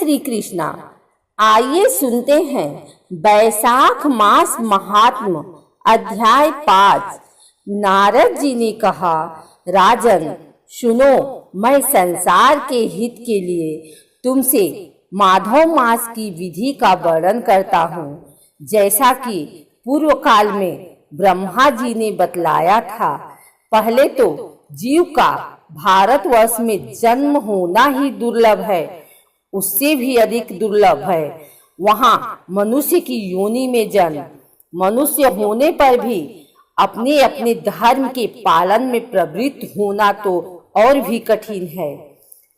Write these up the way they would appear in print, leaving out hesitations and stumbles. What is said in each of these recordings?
श्री कृष्णा। आइए सुनते हैं बैसाख मास महात्म अध्याय 5। नारद जी ने कहा, राजन सुनो, मैं संसार के हित के लिए तुमसे माधव मास की विधि का वर्णन करता हूँ। जैसा कि पूर्व काल में ब्रह्मा जी ने बतलाया था, पहले तो जीव का भारतवर्ष में जन्म होना ही दुर्लभ है, उससे भी अधिक दुर्लभ है वहाँ मनुष्य की योनि में जन्म। मनुष्य होने पर भी अपने अपने धर्म के पालन में प्रवृत्त होना तो और भी कठिन है।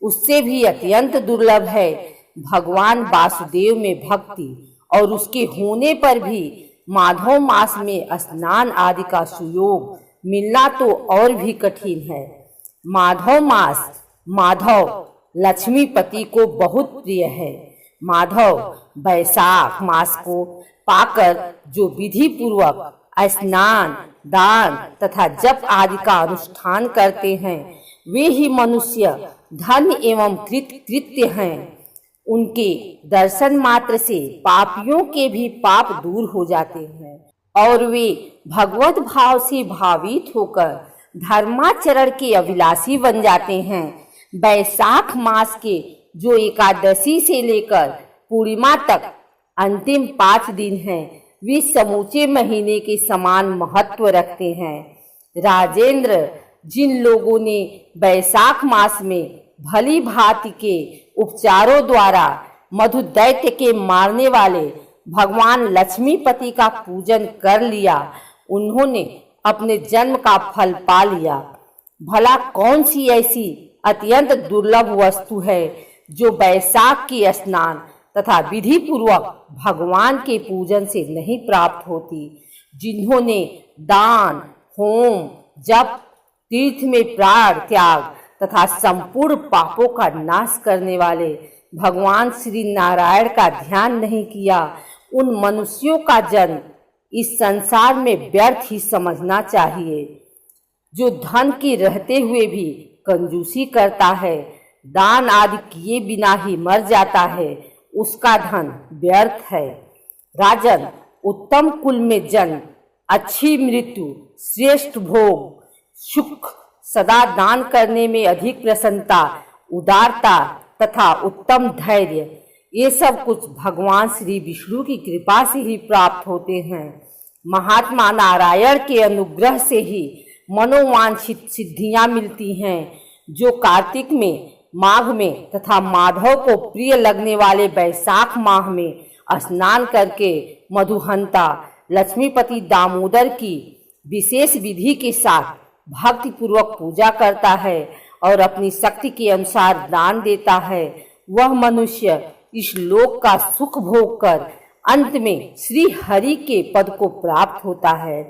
उससे भी अत्यंत दुर्लभ है भगवान वासुदेव में भक्ति, और उसके होने पर भी माधव मास में स्नान आदि का सुयोग मिलना तो और भी कठिन है। माधव मास माधव लक्ष्मीपति को बहुत प्रिय है। माधव बैसाख मास को पाकर जो विधि पूर्वक स्नान, दान तथा जप आदि का अनुष्ठान करते हैं, वे ही मनुष्य धन्य एवं कृत्य हैं। उनके दर्शन मात्र से पापियों के भी पाप दूर हो जाते हैं और वे भगवत भाव से भावित होकर धर्माचरण के अभिलाषी बन जाते हैं। बैसाख मास के जो एकादशी से लेकर पूर्णिमा तक अंतिम 5 दिन हैं, वे समूचे महीने के समान महत्व रखते हैं। राजेंद्र, जिन लोगों ने बैसाख मास में भली भांति के उपचारों द्वारा मधु दैत्य के मारने वाले भगवान लक्ष्मीपति का पूजन कर लिया, उन्होंने अपने जन्म का फल पा लिया। भला कौन सी ऐसी अत्यंत दुर्लभ वस्तु है जो बैसाख की स्नान तथा विधि पूर्वक भगवान के पूजन से नहीं प्राप्त होती। जिन्होंने दान, होम, जप, तीर्थ में प्राण त्याग तथा संपूर्ण पापों का नाश करने वाले भगवान श्री नारायण का ध्यान नहीं किया, उन मनुष्यों का जन्म इस संसार में व्यर्थ ही समझना चाहिए। जो धन के रहते हुए भी कंजूसी करता है, दान आदि किए बिना ही मर जाता है, उसका धन व्यर्थ है। राजन, उत्तम कुल में जन्म, अच्छी मृत्यु, श्रेष्ठ भोग, सुख, सदा दान करने में अधिक प्रसन्नता, उदारता तथा उत्तम धैर्य, ये सब कुछ भगवान श्री विष्णु की कृपा से ही प्राप्त होते हैं। महात्मा नारायण के अनुग्रह से ही मनोवांछित सिद्धियां मिलती हैं। जो कार्तिक में, माघ में तथा माधव को प्रिय लगने वाले बैसाख माह में स्नान करके मधुहंता लक्ष्मीपति दामोदर की विशेष विधि के साथ भक्ति पूर्वक पूजा करता है और अपनी शक्ति के अनुसार दान देता है, वह मनुष्य इस लोक का सुख भोग कर अंत में श्री हरि के पद को प्राप्त होता है।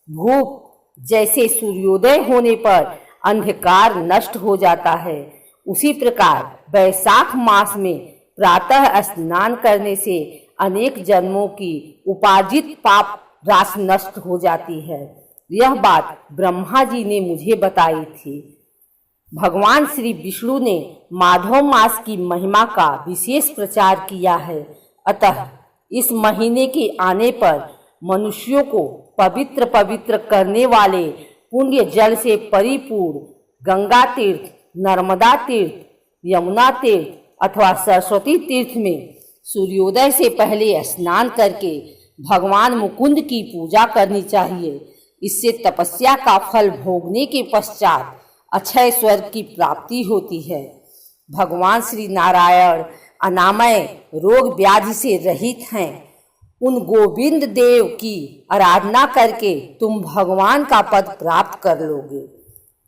भूप जैसे सूर्योदय होने पर अंधकार नष्ट हो जाता है, उसी प्रकार बैसाख मास में प्रातः स्नान करने से अनेक जन्मों की उपार्जित पाप राशि नष्ट हो जाती है। यह बात ब्रह्मा जी ने मुझे बताई थी। भगवान श्री विष्णु ने माधव मास की महिमा का विशेष प्रचार किया है। अतः इस महीने के आने पर मनुष्यों को पवित्र करने वाले पुण्य जल से परिपूर्ण गंगा तीर्थ, नर्मदा तीर्थ, यमुना तीर्थ अथवा सरस्वती तीर्थ में सूर्योदय से पहले स्नान करके भगवान मुकुंद की पूजा करनी चाहिए। इससे तपस्या का फल भोगने के पश्चात अक्षय स्वर्ग की प्राप्ति होती है। भगवान श्री नारायण अनामय रोग व्याधि से रहित हैं। उन गोविंद देव की आराधना करके तुम भगवान का पद प्राप्त कर लोगे।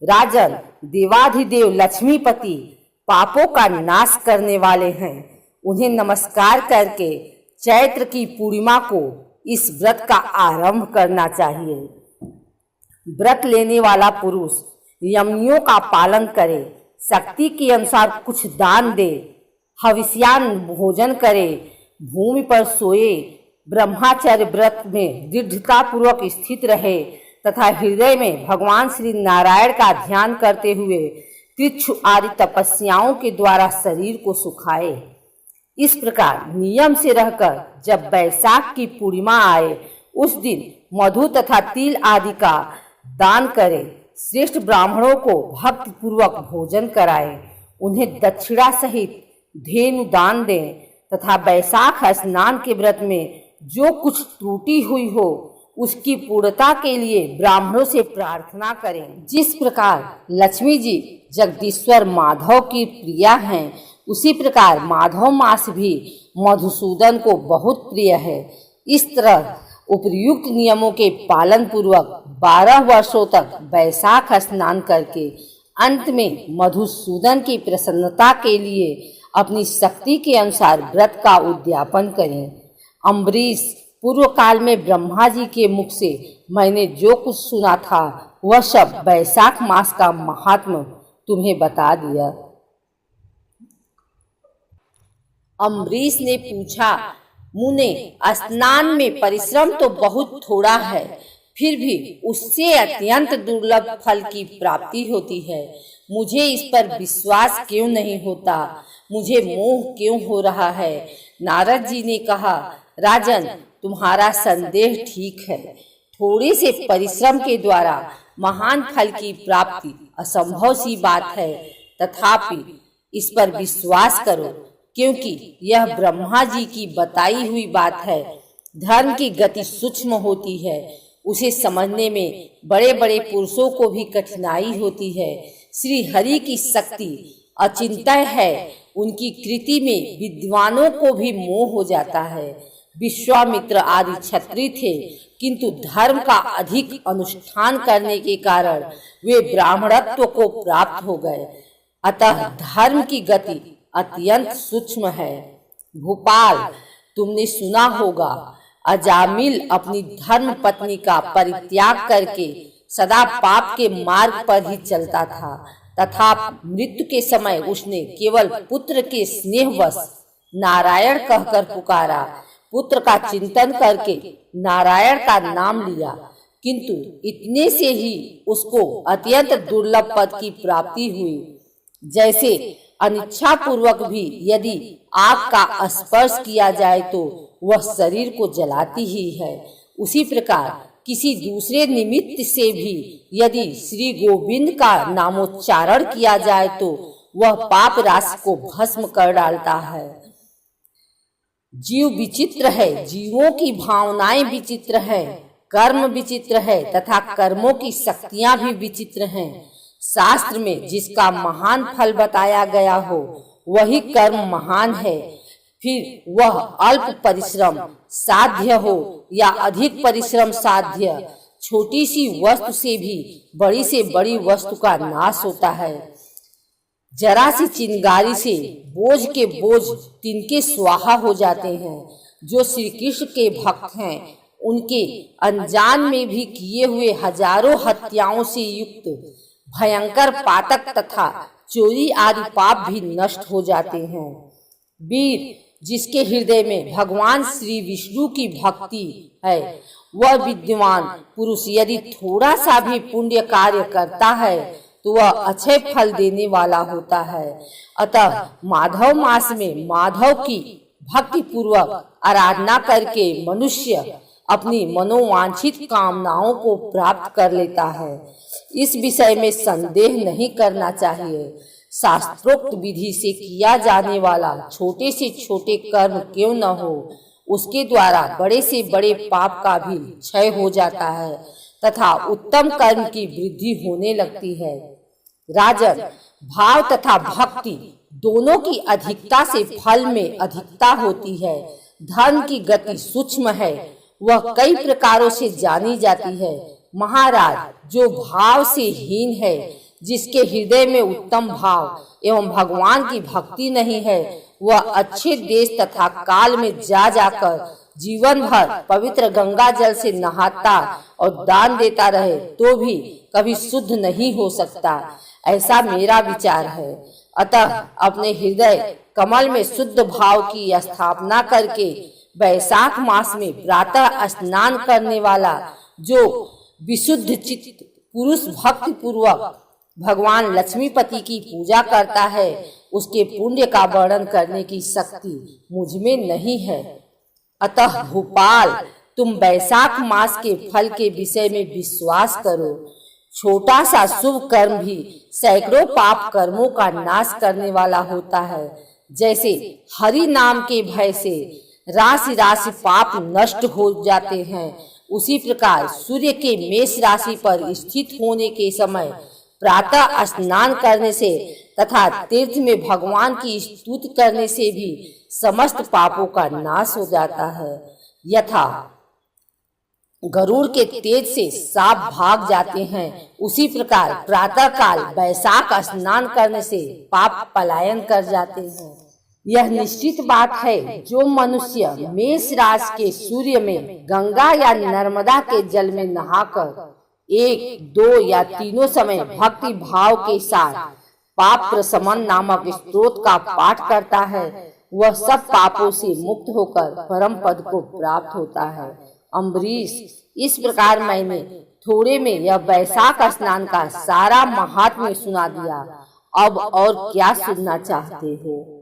राजन, देवाधिदेव लक्ष्मीपति पापों का नाश करने वाले हैं। उन्हें नमस्कार करके चैत्र की पूर्णिमा को इस व्रत का आरंभ करना चाहिए। व्रत लेने वाला पुरुष यमनियों का पालन करे, शक्ति के अनुसार कुछ दान दे, हविष्यान भोजन करे, भूमि पर सोए, ब्रह्मचर्य व्रत में दृढ़ता पूर्वक स्थित रहे तथा हृदय में भगवान श्री नारायण का ध्यान करते हुए तिरछु आदि तपस्याओं के द्वारा शरीर को सुखाए। इस प्रकार नियम से रहकर जब बैसाख की पूर्णिमा आए उस दिन मधु तथा तिल आदि का दान करें, श्रेष्ठ ब्राह्मणों को भक्ति पूर्वक भोजन कराएं, उन्हें दक्षिणा सहित धेनु दान दें तथा बैसाख स्नान के व्रत में जो कुछ त्रुटि हुई हो उसकी पूर्णता के लिए ब्राह्मणों से प्रार्थना करें। जिस प्रकार लक्ष्मी जी जगदीश्वर माधव की प्रिया हैं, उसी प्रकार माधव मास भी मधुसूदन को बहुत प्रिय है। इस तरह उपर्युक्त नियमों के पालन पूर्वक 12 वर्षों तक बैसाख स्नान करके अंत में मधुसूदन की प्रसन्नता के लिए अपनी शक्ति के अनुसार व्रत का उद्यापन करें। अम्बरीश, पूर्व काल में ब्रह्मा जी के मुख से मैंने जो कुछ सुना था वह सब बैसाख मास का महात्म तुम्हें बता दिया। अम्बरीश ने पूछा, मुने, स्नान में परिश्रम तो बहुत थोड़ा है, फिर भी उससे अत्यंत दुर्लभ फल की प्राप्ति होती है। मुझे इस पर विश्वास क्यों नहीं होता? मुझे मोह क्यों हो रहा है? नारद जी ने कहा, राजन, तुम्हारा संदेह ठीक है। थोड़े से परिश्रम के द्वारा महान फल की प्राप्ति असंभव सी बात है, तथापि इस पर विश्वास करो, क्योंकि यह ब्रह्मा जी की बताई हुई बात है। धर्म की गति सूक्ष्म होती है, उसे समझने में बड़े बड़े पुरुषों को भी कठिनाई होती है। श्री हरि की शक्ति अचिंत्य है, उनकी कृति में विद्वानों को भी मोह हो जाता है। विश्वामित्र आदि क्षत्रिय थे, किंतु धर्म का अधिक अनुष्ठान करने के कारण वे ब्राह्मणत्व को प्राप्त हो गए। अतः धर्म की गति अत्यंत सूक्ष्म है। भोपाल, तुमने सुना होगा, अजामिल अपनी धर्म पत्नी का परित्याग करके सदा पाप के मार्ग पर ही चलता था, तथा मृत्यु के समय उसने केवल पुत्र के स्नेहवश नारायण कहकर पुकारा। पुत्र का चिंतन करके नारायण का नाम लिया, किंतु इतने से ही उसको अत्यंत दुर्लभ पद की प्राप्ति हुई। जैसे अनिच्छा पूर्वक भी यदि आग का स्पर्श किया जाए तो वह शरीर को जलाती ही है, उसी प्रकार किसी दूसरे निमित्त से भी यदि श्री गोविंद का नामोच्चारण किया जाए तो वह पाप राशि को भस्म कर डालता है। जीव विचित्र है, जीवों की भावनाएं विचित्र है, कर्म विचित्र है तथा कर्मों की शक्तियां भी विचित्र हैं। शास्त्र में जिसका महान फल बताया गया हो वही कर्म महान है, फिर वह अल्प परिश्रम साध्य हो या अधिक परिश्रम साध्य, छोटी सी वस्तु से बड़ी वस्तु का नाश होता है। जरा सी चिंगारी से बोझ के बोझ तिनके स्वाहा हो जाते हैं। जो श्री कृष्ण के भक्त हैं उनके अनजान में भी किए हुए हजारों हत्याओं से युक्त भयंकर पातक तथा चोरी आदि पाप भी नष्ट हो जाते हैं। वीर, जिसके हृदय में भगवान श्री विष्णु की भक्ति है, वह विद्वान पुरुष यदि थोड़ा सा भी पुण्य कार्य करता है तो वह अच्छे फल देने वाला होता है। अतः माधव मास में माधव की भक्ति पूर्वक आराधना करके मनुष्य अपनी मनोवांछित कामनाओं को प्राप्त कर लेता है। इस विषय में संदेह नहीं करना चाहिए। शास्त्रोक्त विधि से किया जाने वाला छोटे से छोटे कर्म क्यों न हो, उसके द्वारा बड़े से बड़े पाप का भी क्षय हो जाता है तथा उत्तम कर्म की वृद्धि होने लगती है। राजन, भाव तथा भक्ति दोनों की अधिकता से फल में अधिकता होती है। धर्म की गति सूक्ष्म है, वह कई प्रकारों से जानी जाती है। महाराज, जो भाव से हीन है, जिसके हृदय में उत्तम भाव एवं भगवान की भक्ति नहीं है, वह अच्छे देश तथा काल में जाकर जीवन भर पवित्र गंगा जल से नहाता और दान देता रहे तो भी कभी शुद्ध नहीं हो सकता। ऐसा मेरा विचार है। अतः अपने हृदय कमल में शुद्ध भाव की स्थापना करके बैसाख मास में प्रातः स्नान करने वाला जो विशुद्ध चित्त पुरुष भक्ति पूर्वक भगवान लक्ष्मीपति की पूजा करता है, उसके पुण्य का वर्णन करने की शक्ति मुझ में नहीं है। अतः भूपाल, तुम वैशाख मास के फल के विषय में विश्वास करो। छोटा सा शुभ कर्म भी सैकड़ों पाप कर्मों का नाश करने वाला होता है। जैसे हरि नाम के भय से राशि राशि पाप नष्ट हो जाते हैं, उसी प्रकार सूर्य के मेष राशि पर स्थित होने के समय प्रातः स्नान करने से तथा तीर्थ में भगवान की स्तुति करने से भी समस्त पापों का नाश हो जाता है। यथा गरुड़ के तेज से सांप भाग जाते हैं, उसी प्रकार प्रातः काल वैशाख स्नान करने से पाप पलायन कर जाते हैं। यह निश्चित बात है, जो मनुष्य मेष राशि के सूर्य में गंगा या नर्मदा के जल में नहाकर 1, 2 या तीनों समय भक्ति भाव के साथ पाप प्रशमन नामक स्तोत्र का पाठ करता है, वह सब पापों से मुक्त होकर परम पद को प्राप्त होता है। अम्बरीश, इस प्रकार मैंने थोड़े में यह वैशाख स्नान का सारा महात्म्य सुना दिया। अब और क्या सुनना चाहते हो?